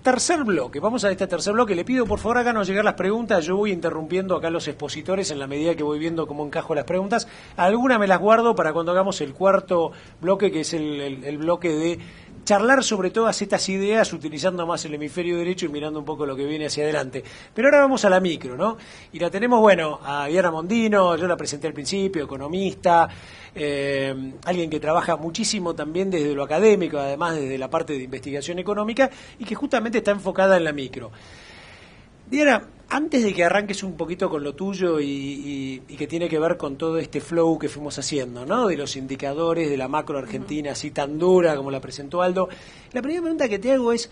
Tercer bloque, vamos a este tercer bloque. Le pido por favor háganos llegar las preguntas. Yo voy interrumpiendo acá a los expositores en la medida que voy viendo cómo encajo las preguntas. Algunas me las guardo para cuando hagamos el cuarto bloque, que es el bloque de charlar sobre todas estas ideas utilizando más el hemisferio derecho y mirando un poco lo que viene hacia adelante. Pero ahora vamos a la micro, ¿no? Y la tenemos, bueno, a Diana Mondino, yo la presenté al principio, economista, alguien que trabaja muchísimo también desde lo académico, además desde la parte de investigación económica, y que justamente está enfocada en la micro. Diana, antes de que arranques un poquito con lo tuyo y que tiene que ver con todo este flow que fuimos haciendo, ¿no? De los indicadores, de la macro argentina así tan dura como la presentó Aldo, la primera pregunta que te hago es,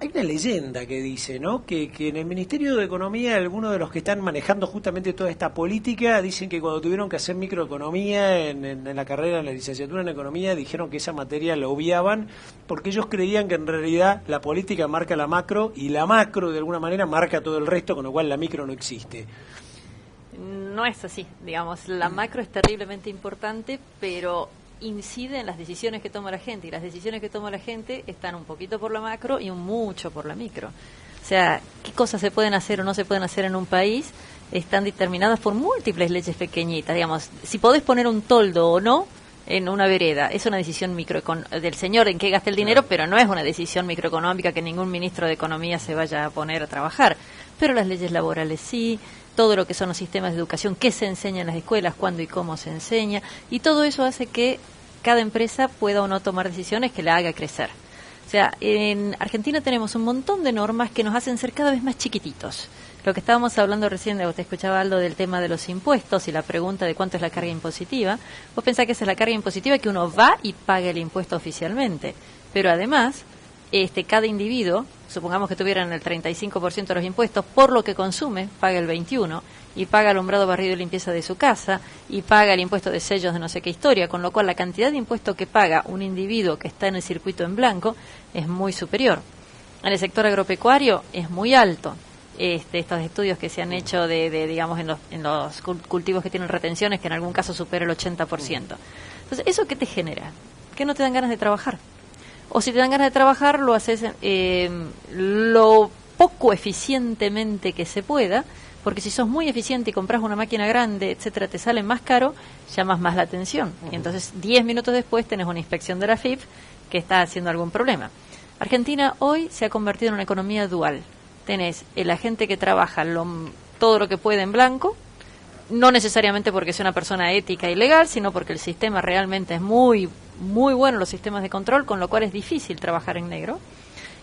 hay una leyenda que dice, ¿no? Que en el Ministerio de Economía, algunos de los que están manejando justamente toda esta política, dicen que cuando tuvieron que hacer microeconomía en la carrera, en la licenciatura en economía, dijeron que esa materia la obviaban porque ellos creían que en realidad la política marca la macro y la macro de alguna manera marca todo el resto, con lo cual la micro no existe. No es así, digamos, la macro es terriblemente importante, pero incide en las decisiones que toma la gente, y las decisiones que toma la gente están un poquito por la macro y un mucho por la micro. O sea, qué cosas se pueden hacer o no se pueden hacer en un país están determinadas por múltiples leyes pequeñitas. Digamos, si podés poner un toldo o no en una vereda, es una decisión del señor en qué gasta el dinero, pero no es una decisión microeconómica que ningún ministro de Economía se vaya a poner a trabajar. Pero las leyes laborales sí, todo lo que son los sistemas de educación, qué se enseña en las escuelas, cuándo y cómo se enseña, y todo eso hace que cada empresa pueda o no tomar decisiones que la haga crecer. O sea, en Argentina tenemos un montón de normas que nos hacen ser cada vez más chiquititos. Lo que estábamos hablando recién, usted escuchaba Aldo del tema de los impuestos y la pregunta de cuánto es la carga impositiva. Vos pensás que esa es la carga impositiva, que uno va y paga el impuesto oficialmente. Pero además, cada individuo, supongamos que tuvieran el 35% de los impuestos, por lo que consume, paga el 21%, y paga alumbrado, barrido y limpieza de su casa, y paga el impuesto de sellos de no sé qué historia, con lo cual la cantidad de impuesto que paga un individuo que está en el circuito en blanco es muy superior. En el sector agropecuario es muy alto. Estos estudios que se han hecho digamos, en los cultivos que tienen retenciones, que en algún caso supera el 80%. Entonces, ¿eso qué te genera? Que no te dan ganas de trabajar. O si te dan ganas de trabajar, lo haces lo poco eficientemente que se pueda, porque si sos muy eficiente y compras una máquina grande, etcétera, te sale más caro, llamas más la atención. Y entonces 10 minutos después tenés una inspección de la FIP que está haciendo algún problema. Argentina hoy se ha convertido en una economía dual. Tenés la gente que trabaja todo lo que puede en blanco, no necesariamente porque sea una persona ética y legal, sino porque el sistema realmente es muy bueno, los sistemas de control, con lo cual es difícil trabajar en negro.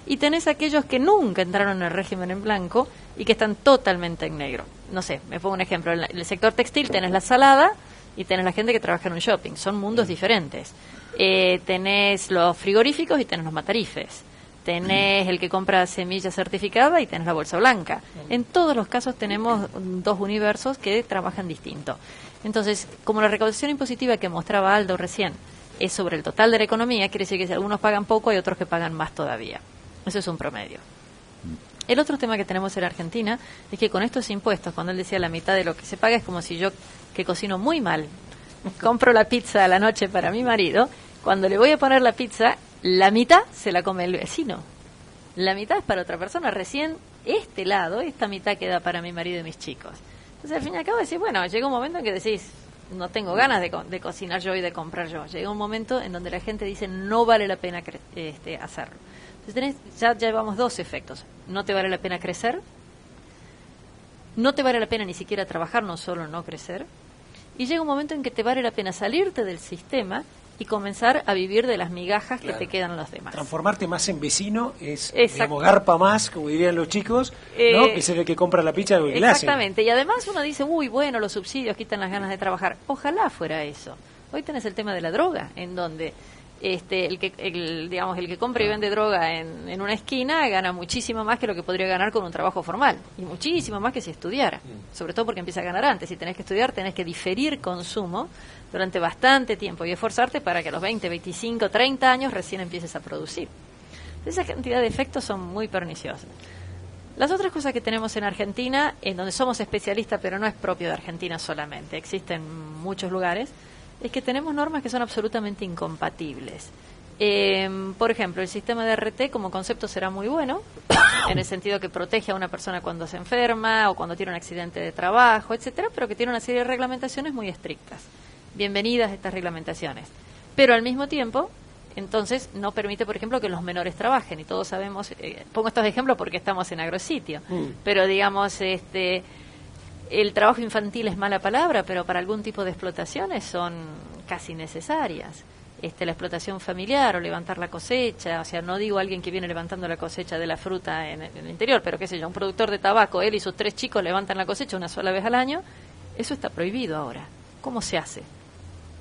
Y tenés aquellos que nunca entraron en el régimen en blanco y que están totalmente en negro. No sé, me pongo un ejemplo. En el sector textil tenés la salada y tenés la gente que trabaja en un shopping. Son mundos diferentes. Tenés los frigoríficos y tenés los matarifes. Tenés el que compra semilla certificada y tenés la bolsa blanca. En todos los casos tenemos dos universos que trabajan distinto. Entonces, como la recaudación impositiva que mostraba Aldo recién es sobre el total de la economía, quiere decir que si algunos pagan poco, hay otros que pagan más todavía. Eso es un promedio. El otro tema que tenemos en Argentina es que con estos impuestos, cuando él decía la mitad de lo que se paga, es como si yo, que cocino muy mal, compro la pizza a la noche para mi marido, cuando le voy a poner la pizza, la mitad se la come el vecino. La mitad es para otra persona. Recién esta mitad queda para mi marido y mis chicos. Entonces, al fin y al cabo, decís, bueno, llega un momento en que decís, no tengo ganas de cocinar yo y de comprar yo. Llega un momento en donde la gente dice, no vale la pena hacerlo. Entonces ya llevamos dos efectos. No te vale la pena crecer, no te vale la pena ni siquiera trabajar, no solo no crecer, y llega un momento en que te vale la pena salirte del sistema y comenzar a vivir de las migajas que te quedan los demás. Transformarte más en vecino es, digamos, garpa más, como dirían los chicos, ¿no? Que es el que compra la pizza que le hacen. Exactamente, y además uno dice, uy, bueno, los subsidios quitan las ganas de trabajar. Ojalá fuera eso. Hoy tenés el tema de la droga, en donde el que compra y vende droga en una esquina gana muchísimo más que lo que podría ganar con un trabajo formal, y muchísimo más que si estudiara, sobre todo porque empieza a ganar antes. Si tenés que estudiar, tenés que diferir consumo durante bastante tiempo y esforzarte para que a los 20, 25, 30 años recién empieces a producir. Esa cantidad de efectos son muy perniciosos. Las otras cosas que tenemos en Argentina, en donde somos especialistas, pero no es propio de Argentina solamente, existen en muchos lugares, es que tenemos normas que son absolutamente incompatibles. Por ejemplo, el sistema de RT como concepto será muy bueno, en el sentido que protege a una persona cuando se enferma o cuando tiene un accidente de trabajo, etcétera, pero que tiene una serie de reglamentaciones muy estrictas. Bienvenidas estas reglamentaciones. Pero al mismo tiempo, entonces, no permite, por ejemplo, que los menores trabajen. Y todos sabemos, pongo estos ejemplos porque estamos en agrositio, pero digamos, el trabajo infantil es mala palabra, pero para algún tipo de explotaciones son casi necesarias. La explotación familiar o levantar la cosecha, o sea, no digo alguien que viene levantando la cosecha de la fruta en el interior, pero qué sé yo, un productor de tabaco, él y sus 3 chicos levantan la cosecha una sola vez al año, eso está prohibido ahora. ¿Cómo se hace?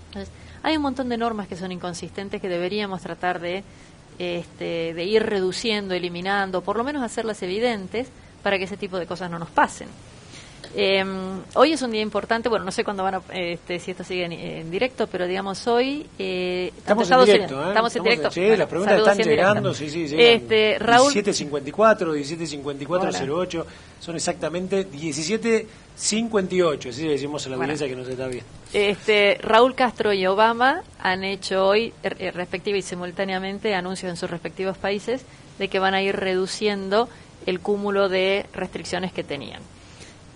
Entonces, hay un montón de normas que son inconsistentes que deberíamos tratar de ir reduciendo, eliminando, por lo menos hacerlas evidentes para que ese tipo de cosas no nos pasen. Hoy es un día importante, bueno, no sé cuándo van a, si esto sigue en directo, pero digamos hoy... estamos en directo, Estamos en directo. Sí, bueno, las preguntas están llegando, sí, llegan. Raúl, 1754, 175408, son exactamente 1758, así le decimos a la audiencia que nos está bien. Raúl Castro y Obama han hecho hoy, respectiva y simultáneamente, anuncios en sus respectivos países de que van a ir reduciendo el cúmulo de restricciones que tenían.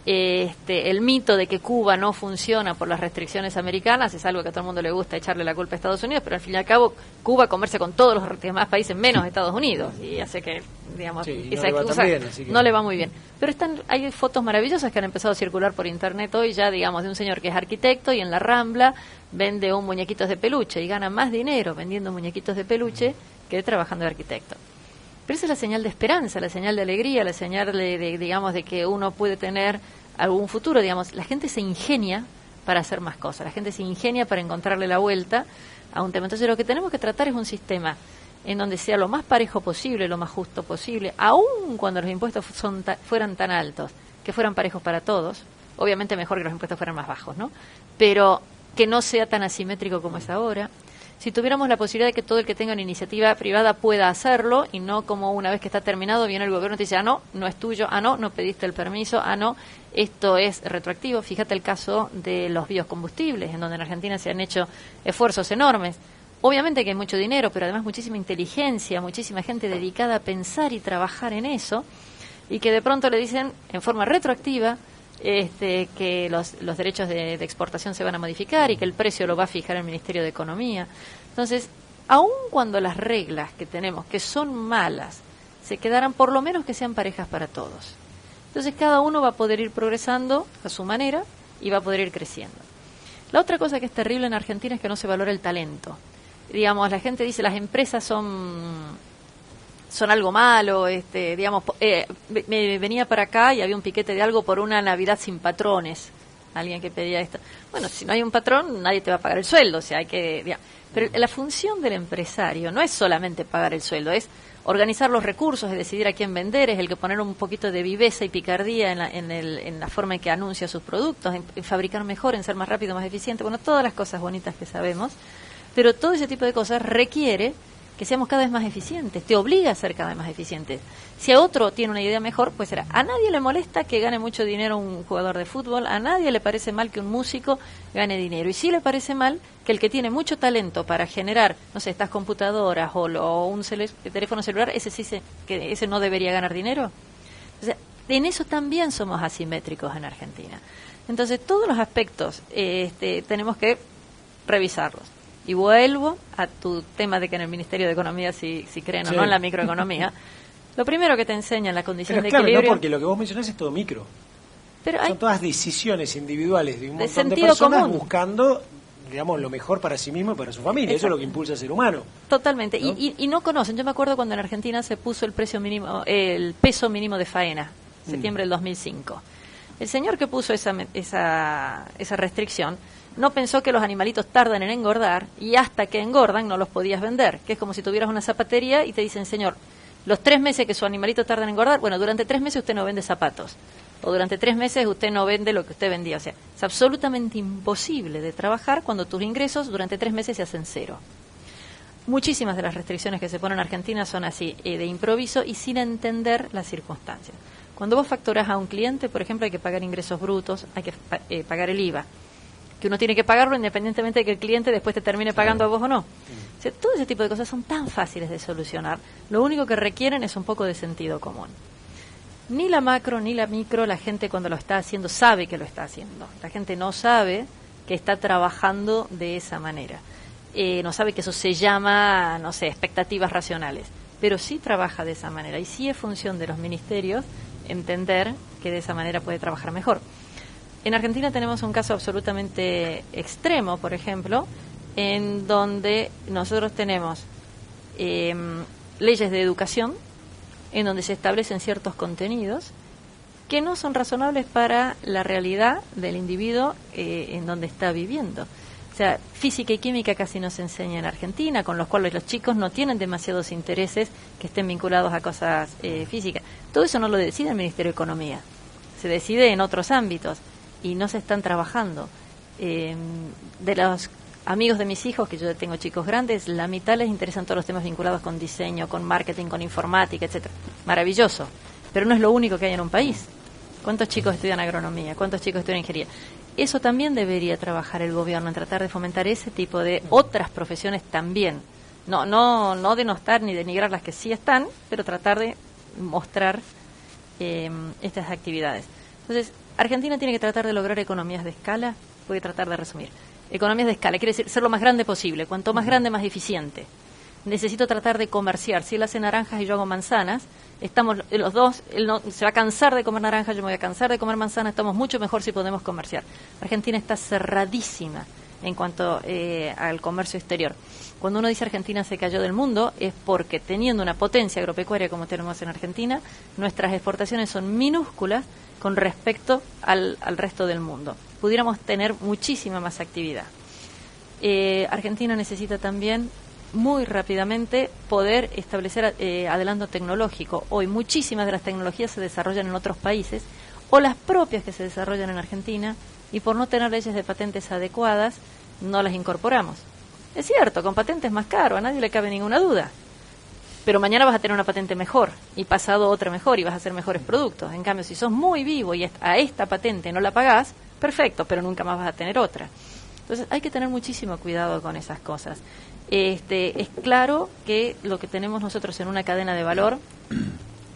El mito de que Cuba no funciona por las restricciones americanas es algo que a todo el mundo le gusta echarle la culpa a Estados Unidos, pero al fin y al cabo Cuba comercia con todos los demás países menos Estados Unidos y hace que, digamos, esa excusa no le va muy bien. Pero hay fotos maravillosas que han empezado a circular por internet hoy ya, digamos, de un señor que es arquitecto y en la Rambla vende un muñequitos de peluche y gana más dinero vendiendo muñequitos de peluche que trabajando de arquitecto. Pero esa es la señal de esperanza, la señal de alegría, la señal digamos, de que uno puede tener algún futuro. Digamos, la gente se ingenia para hacer más cosas, la gente se ingenia para encontrarle la vuelta a un tema. Entonces, lo que tenemos que tratar es un sistema en donde sea lo más parejo posible, lo más justo posible, aun cuando los impuestos fueran tan altos, que fueran parejos para todos. Obviamente mejor que los impuestos fueran más bajos, ¿no? Pero que no sea tan asimétrico como es ahora. Si tuviéramos la posibilidad de que todo el que tenga una iniciativa privada pueda hacerlo y no como una vez que está terminado viene el gobierno y te dice, no es tuyo, no pediste el permiso, no, esto es retroactivo. Fíjate el caso de los biocombustibles, en donde en Argentina se han hecho esfuerzos enormes. Obviamente que hay mucho dinero, pero además muchísima inteligencia, muchísima gente dedicada a pensar y trabajar en eso, y que de pronto le dicen en forma retroactiva que los derechos de exportación se van a modificar y que el precio lo va a fijar el Ministerio de Economía. Entonces, aun cuando las reglas que tenemos, que son malas, se quedaran, por lo menos que sean parejas para todos. Entonces, cada uno va a poder ir progresando a su manera y va a poder ir creciendo. La otra cosa que es terrible en Argentina es que no se valora el talento. Digamos, la gente dice las empresas son algo malo, digamos, me venía para acá y había un piquete de algo por una Navidad sin patrones, alguien que pedía esto. Bueno, si no hay un patrón, nadie te va a pagar el sueldo, o sea, hay que, digamos. Pero la función del empresario no es solamente pagar el sueldo, es organizar los recursos, es decidir a quién vender, es el que poner un poquito de viveza y picardía en la forma en que anuncia sus productos, en fabricar mejor, en ser más rápido, más eficiente, bueno, todas las cosas bonitas que sabemos, pero todo ese tipo de cosas requiere que seamos cada vez más eficientes, te obliga a ser cada vez más eficientes. Si a otro tiene una idea mejor, pues será. A nadie le molesta que gane mucho dinero un jugador de fútbol, a nadie le parece mal que un músico gane dinero, y sí le parece mal que el que tiene mucho talento para generar, no sé, estas computadoras o un teléfono celular, ese no debería ganar dinero. O sea, en eso también somos asimétricos en Argentina. Entonces, todos los aspectos tenemos que revisarlos. Y vuelvo a tu tema de que en el Ministerio de Economía si creen o no en la microeconomía. Lo primero que te enseñan la condición de equilibrio... No, porque lo que vos mencionás es todo micro. Pero son todas decisiones individuales de un montón de personas común, buscando, digamos, lo mejor para sí mismo y para su familia. Exacto. Eso es lo que impulsa al ser humano. Totalmente. ¿No? Y no conocen. Yo me acuerdo cuando en Argentina se puso el peso mínimo de faena, septiembre del 2005. El señor que puso esa restricción no pensó que los animalitos tardan en engordar y hasta que engordan no los podías vender, que es como si tuvieras una zapatería y te dicen, señor, los 3 meses que su animalito tarda en engordar, bueno, durante 3 meses usted no vende zapatos, o durante 3 meses usted no vende lo que usted vendía. O sea, es absolutamente imposible de trabajar cuando tus ingresos durante 3 meses se hacen 0. Muchísimas de las restricciones que se ponen en Argentina son así, de improviso y sin entender las circunstancias. Cuando vos facturás a un cliente, por ejemplo, hay que pagar ingresos brutos, hay que pagar el IVA. que uno tiene que pagarlo independientemente de que el cliente después te termine pagando a vos o no. O sea, todo ese tipo de cosas son tan fáciles de solucionar. Lo único que requieren es un poco de sentido común. Ni la macro ni la micro, la gente cuando lo está haciendo sabe que lo está haciendo. La gente no sabe que está trabajando de esa manera. No sabe que eso se llama, no sé, expectativas racionales. Pero sí trabaja de esa manera. Y sí es función de los ministerios entender que de esa manera puede trabajar mejor. En Argentina tenemos un caso absolutamente extremo, por ejemplo, en donde nosotros tenemos leyes de educación, en donde se establecen ciertos contenidos que no son razonables para la realidad del individuo en donde está viviendo. O sea, física y química casi no se enseña en Argentina, con los cuales los chicos no tienen demasiados intereses que estén vinculados a cosas físicas. Todo eso no lo decide el Ministerio de Economía, se decide en otros ámbitos y no se están trabajando. De los amigos de mis hijos, que yo tengo chicos grandes, la mitad les interesan todos los temas vinculados con diseño, con marketing, con informática, etcétera. Maravilloso, pero no es lo único que hay en un país. ¿Cuántos chicos estudian agronomía? ¿Cuántos chicos estudian ingeniería? Eso también debería trabajar el gobierno, en tratar de fomentar ese tipo de otras profesiones también. No denostar ni denigrar las que sí están, pero tratar de mostrar estas actividades. Entonces, Argentina tiene que tratar de lograr economías de escala. Voy a tratar de resumir. Economías de escala quiere decir ser lo más grande posible. Cuanto más grande, más eficiente. Necesito tratar de comerciar. Si él hace naranjas y yo hago manzanas, estamos los dos, él no, se va a cansar de comer naranjas, yo me voy a cansar de comer manzanas, estamos mucho mejor si podemos comerciar. Argentina está cerradísima en cuanto al comercio exterior. Cuando uno dice Argentina se cayó del mundo, es porque teniendo una potencia agropecuaria como tenemos en Argentina, nuestras exportaciones son minúsculas con respecto al resto del mundo. Pudiéramos tener muchísima más actividad. Argentina necesita también muy rápidamente poder establecer adelanto tecnológico. Hoy muchísimas de las tecnologías se desarrollan en otros países o las propias que se desarrollan en Argentina, y por no tener leyes de patentes adecuadas no las incorporamos. Es cierto, con patentes más caro, a nadie le cabe ninguna duda, pero mañana vas a tener una patente mejor y pasado otra mejor y vas a hacer mejores productos. En cambio, si sos muy vivo y a esta patente no la pagás, perfecto, pero nunca más vas a tener otra. Entonces hay que tener muchísimo cuidado con esas cosas. Es claro que lo que tenemos nosotros en una cadena de valor,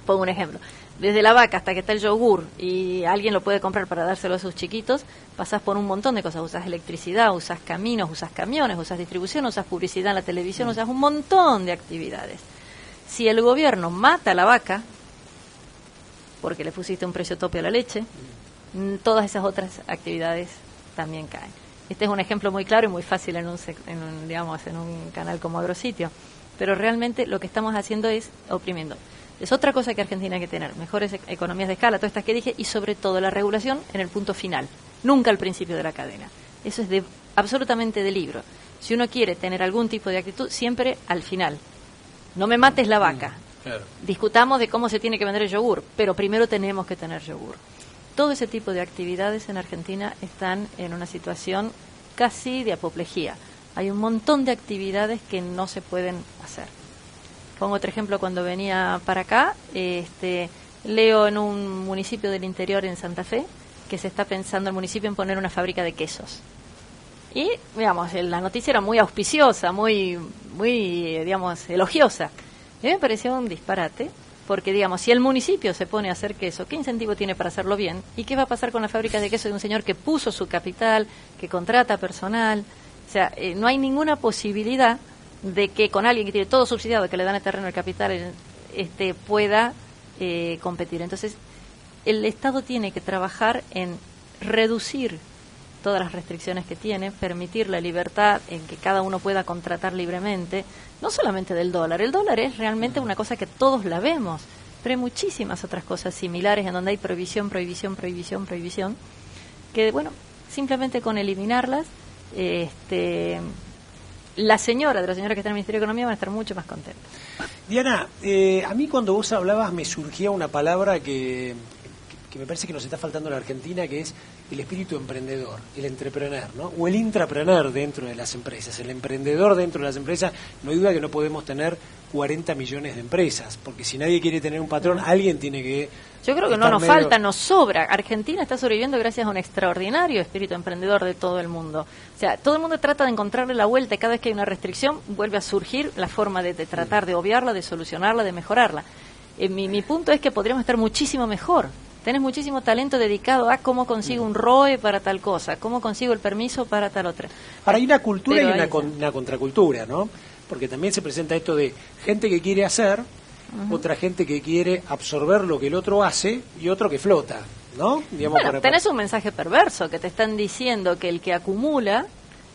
pongo un ejemplo, desde la vaca hasta que está el yogur y alguien lo puede comprar para dárselo a sus chiquitos, pasás por un montón de cosas, usás electricidad, usás caminos, usás camiones, usás distribución, usás publicidad en la televisión, usás un montón de actividades. Si el gobierno mata a la vaca, porque le pusiste un precio tope a la leche, todas esas otras actividades también caen. Este es un ejemplo muy claro y muy fácil en un canal como Agrositio, pero realmente lo que estamos haciendo es oprimiendo. Es otra cosa que Argentina hay que tener, mejores economías de escala, todas estas que dije, y sobre todo la regulación en el punto final, nunca al principio de la cadena. Eso es absolutamente de libro. Si uno quiere tener algún tipo de actitud, siempre al final. No me mates la vaca. Claro. Discutamos de cómo se tiene que vender el yogur, pero primero tenemos que tener yogur. Todo ese tipo de actividades en Argentina están en una situación casi de apoplejía. Hay un montón de actividades que no se pueden hacer. Pongo otro ejemplo, cuando venía para acá, leo en un municipio del interior en Santa Fe que se está pensando el municipio en poner una fábrica de quesos. Y, digamos, la noticia era muy auspiciosa, muy elogiosa. Y a mí me pareció un disparate, porque, digamos, si el municipio se pone a hacer queso, ¿qué incentivo tiene para hacerlo bien? ¿Y qué va a pasar con la fábrica de queso de un señor que puso su capital, que contrata personal? O sea, no hay ninguna posibilidad de que con alguien que tiene todo subsidiado, que le dan el terreno, el capital, pueda competir. Entonces, el Estado tiene que trabajar en reducir todas las restricciones que tiene, permitir la libertad en que cada uno pueda contratar libremente, no solamente del dólar. El dólar es realmente una cosa que todos la vemos, pero hay muchísimas otras cosas similares en donde hay prohibición, que, bueno, simplemente con eliminarlas, la señora que está en el Ministerio de Economía van a estar mucho más contenta. Diana, a mí cuando vos hablabas me surgía una palabra que me parece que nos está faltando en la Argentina, que es el espíritu emprendedor, el entrepreneur, ¿no? O el intrapreneur dentro de las empresas, el emprendedor dentro de las empresas. No hay duda que no podemos tener 40 millones de empresas, porque si nadie quiere tener un patrón, alguien tiene que Yo creo que no nos falta, nos sobra. Argentina está sobreviviendo gracias a un extraordinario espíritu emprendedor de todo el mundo. O sea, todo el mundo trata de encontrarle la vuelta y cada vez que hay una restricción vuelve a surgir la forma de tratar de obviarla, de solucionarla, de mejorarla. Mi punto es que podríamos estar muchísimo mejor. Tenés muchísimo talento dedicado a cómo consigo un ROE para tal cosa, cómo consigo el permiso para tal otra. Ahora hay una cultura y una contracultura, ¿no? Porque también se presenta esto de gente que quiere hacer, otra gente que quiere absorber lo que el otro hace y otro que flota, ¿no? Digamos, bueno, tenés un mensaje perverso que te están diciendo que el que acumula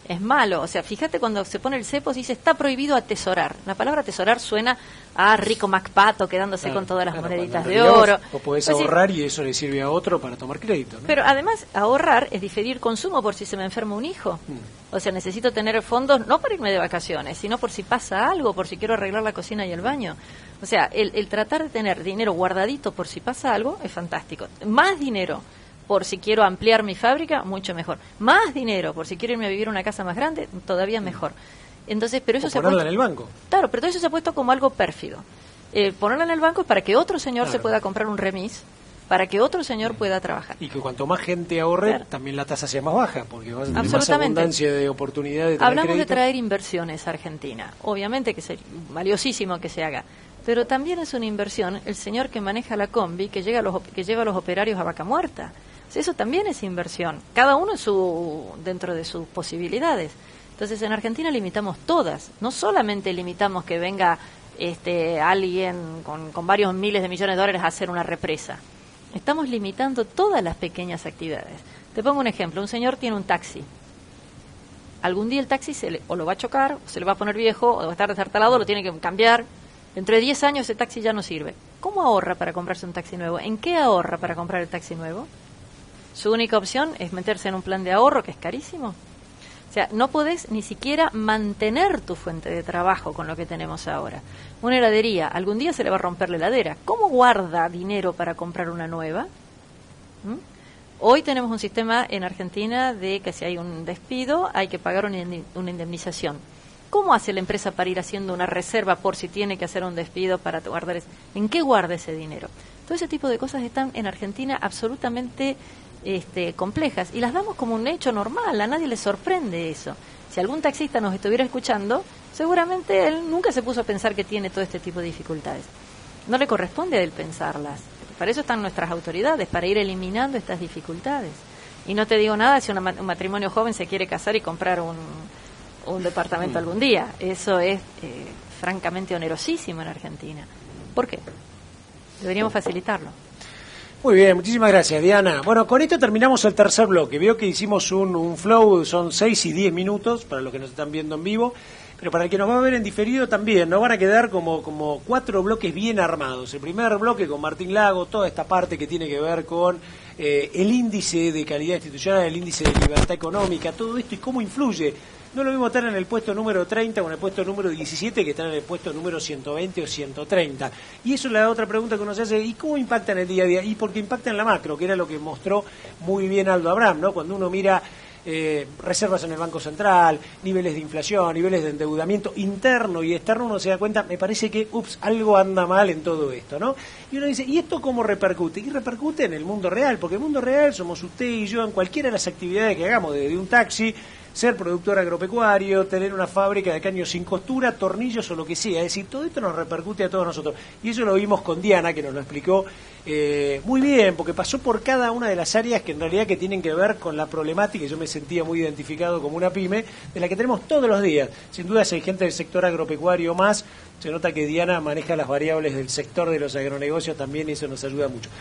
es malo. O sea, fíjate cuando se pone el cepo, se dice está prohibido atesorar. La palabra atesorar suena a rico MacPato quedándose con todas las moneditas de oro. O podés ahorrar y eso le sirve a otro para tomar crédito, ¿no? Pero además, ahorrar es diferir consumo por si se me enferma un hijo. O sea, necesito tener fondos no para irme de vacaciones, sino por si pasa algo, por si quiero arreglar la cocina y el baño. O sea, el tratar de tener dinero guardadito por si pasa algo es fantástico. Más dinero por si quiero ampliar mi fábrica, mucho mejor. Más dinero por si quiero irme a vivir a una casa más grande, todavía mejor. Entonces, pero eso o ponerla en el banco. Claro, pero todo eso se ha puesto como algo pérfido. Ponerla en el banco es para que otro señor se pueda comprar un remis, para que otro señor pueda trabajar. Y que cuanto más gente ahorre, también la tasa sea más baja, porque va a tener más abundancia de oportunidades de Hablamos crédito. de traer inversiones a Argentina. Obviamente que es valiosísimo que se haga. Pero también es una inversión el señor que maneja la combi, que lleva a los operarios a Vaca Muerta. O sea, eso también es inversión. Cada uno dentro de sus posibilidades. Entonces, en Argentina limitamos todas. No solamente limitamos que venga alguien con varios miles de millones de dólares a hacer una represa. Estamos limitando todas las pequeñas actividades. Te pongo un ejemplo. Un señor tiene un taxi. Algún día el taxi o lo va a chocar, o se le va a poner viejo, o va a estar destartalado, lo tiene que cambiar. Dentro de 10 años ese taxi ya no sirve. ¿Cómo ahorra para comprarse un taxi nuevo? ¿En qué ahorra para comprar el taxi nuevo? Su única opción es meterse en un plan de ahorro que es carísimo. O sea, no podés ni siquiera mantener tu fuente de trabajo con lo que tenemos ahora. Una heladería, algún día se le va a romper la heladera. ¿Cómo guarda dinero para comprar una nueva? Hoy tenemos un sistema en Argentina de que si hay un despido hay que pagar una indemnización. ¿Cómo hace la empresa para ir haciendo una reserva por si tiene que hacer un despido para guardar eso? ¿En qué guarda ese dinero? Todo ese tipo de cosas están en Argentina absolutamente complejas y las damos como un hecho normal, a nadie le sorprende eso. Si algún taxista nos estuviera escuchando, seguramente él nunca se puso a pensar que tiene todo este tipo de dificultades. No le corresponde a él pensarlas. Para eso están nuestras autoridades, para ir eliminando estas dificultades. Y no te digo nada si un matrimonio joven se quiere casar y comprar un departamento algún día. Eso es francamente onerosísimo en Argentina. ¿Por qué? Deberíamos facilitarlo. Muy bien, muchísimas gracias, Diana. Bueno, con esto terminamos el tercer bloque. Veo que hicimos un flow, son 6 y 10 minutos para los que nos están viendo en vivo, pero para el que nos va a ver en diferido también, nos van a quedar como 4 bloques bien armados. El primer bloque con Martín Lago, toda esta parte que tiene que ver con el índice de calidad institucional, el índice de libertad económica, todo esto y cómo influye. No lo mismo estar en el puesto número 30 o en el puesto número 17 que estar en el puesto número 120 o 130. Y eso es la otra pregunta que uno se hace, ¿y cómo impacta en el día a día? Y porque impacta en la macro, que era lo que mostró muy bien Aldo Abraham, ¿no? Cuando uno mira reservas en el Banco Central, niveles de inflación, niveles de endeudamiento interno y externo, uno se da cuenta, me parece que, algo anda mal en todo esto, ¿no? Y uno dice, ¿y esto cómo repercute? Y repercute en el mundo real, porque el mundo real somos usted y yo en cualquiera de las actividades que hagamos, desde un taxi, ser productor agropecuario, tener una fábrica de caños sin costura, tornillos o lo que sea. Es decir, todo esto nos repercute a todos nosotros. Y eso lo vimos con Diana, que nos lo explicó muy bien, porque pasó por cada una de las áreas que en realidad que tienen que ver con la problemática, y yo me sentía muy identificado como una pyme, de la que tenemos todos los días. Sin duda, si hay gente del sector agropecuario más, se nota que Diana maneja las variables del sector de los agronegocios también y eso nos ayuda mucho.